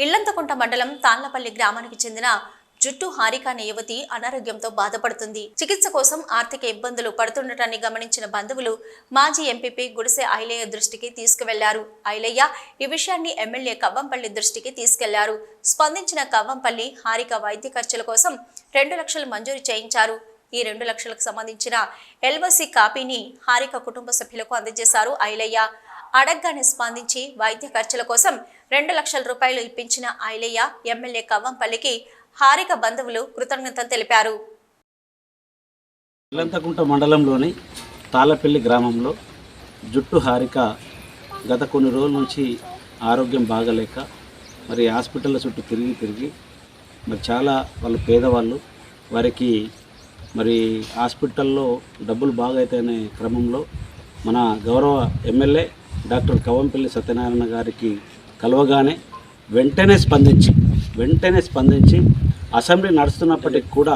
ఇల్లంతకుంట మండలం తాళ్లపల్లి గ్రామానికి చెందిన జుట్టు హారిక అనే యువతి అనారోగ్యంతో బాధపడుతుంది. చికిత్స కోసం ఆర్థిక ఇబ్బందులు పడుతుండటాన్ని గమనించిన బంధువులు మాజీ ఎంపీపీ గుడిసె ఐలయ్య దృష్టికి తీసుకువెళ్లారు. ఐలయ్య ఈ విషయాన్ని ఎమ్మెల్యే కవ్వంపల్లి దృష్టికి తీసుకెళ్లారు. స్పందించిన కవ్వంపల్లి హారిక వైద్య ఖర్చుల కోసం 2 లక్షలు మంజూరు చేయించారు. ఈ 2 లక్షలకు సంబంధించిన ఎల్ఓసి కాపీని హారిక కుటుంబ సభ్యులకు అందజేశారు ఐలయ్య. అడగ్గానే స్పందించి వైద్య ఖర్చుల కోసం 2 లక్షల రూపాయలు ఇప్పించిన ఐలయ్య ఎమ్మెల్యే కవ్వంపల్లికి హారిక బంధువులు కృతజ్ఞతలు తెలిపారు. ఇల్లంతకుంట మండలంలోని తాళ్లపల్లి గ్రామంలో జుట్టు హారిక గత కొన్ని రోజుల నుంచి ఆరోగ్యం బాగలేక మరి హాస్పిటల్ చుట్టూ తిరిగి మరి చాలా వాళ్ళు పేదవాళ్ళు, వారికి మరి హాస్పిటల్లో డబ్బులు బాగా అవుతాయనే క్రమంలో మన గౌరవ ఎమ్మెల్యే డాక్టర్ కవ్వంపల్లి సత్యనారాయణ గారికి కలవగానే వెంటనే స్పందించి అసెంబ్లీ నడుస్తున్నప్పటికి కూడా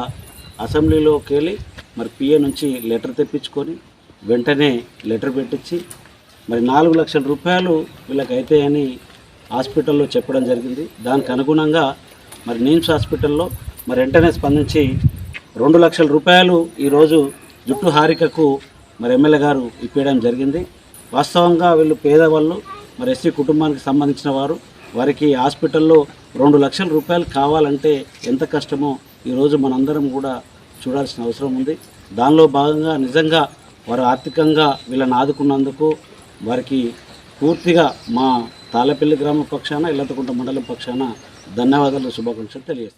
అసెంబ్లీలోకి వెళ్ళి మరి పిఏ నుంచి లెటర్ తెప్పించుకొని వెంటనే లెటర్ పెట్టించి మరి 4 లక్షల రూపాయలు వీళ్ళకి అవుతాయని హాస్పిటల్లో చెప్పడం జరిగింది. దానికి అనుగుణంగా మరి నిమ్స్ హాస్పిటల్లో మరి వెంటనే స్పందించి 2 లక్షల రూపాయలు ఈరోజు జుట్టు హారికకు మరి ఎమ్మెల్యే గారు ఇప్పించడం జరిగింది. వాస్తవంగా వీళ్ళు పేదవాళ్ళు, మరి ఎస్సీ కుటుంబానికి సంబంధించిన వారికి హాస్పిటల్లో 2 లక్షల రూపాయలు కావాలంటే ఎంత కష్టమో ఈరోజు మనందరం కూడా చూడాల్సిన అవసరం ఉంది. దానిలో భాగంగా నిజంగా వారు ఆర్థికంగా వీళ్ళని ఆదుకున్నందుకు వారికి పూర్తిగా మా తాళ్లపల్లి గ్రామ పక్షాన, ఇల్లంతకుంట మండలం పక్షాన ధన్యవాదాలు, శుభాకాంక్షలు తెలియజేస్తాను.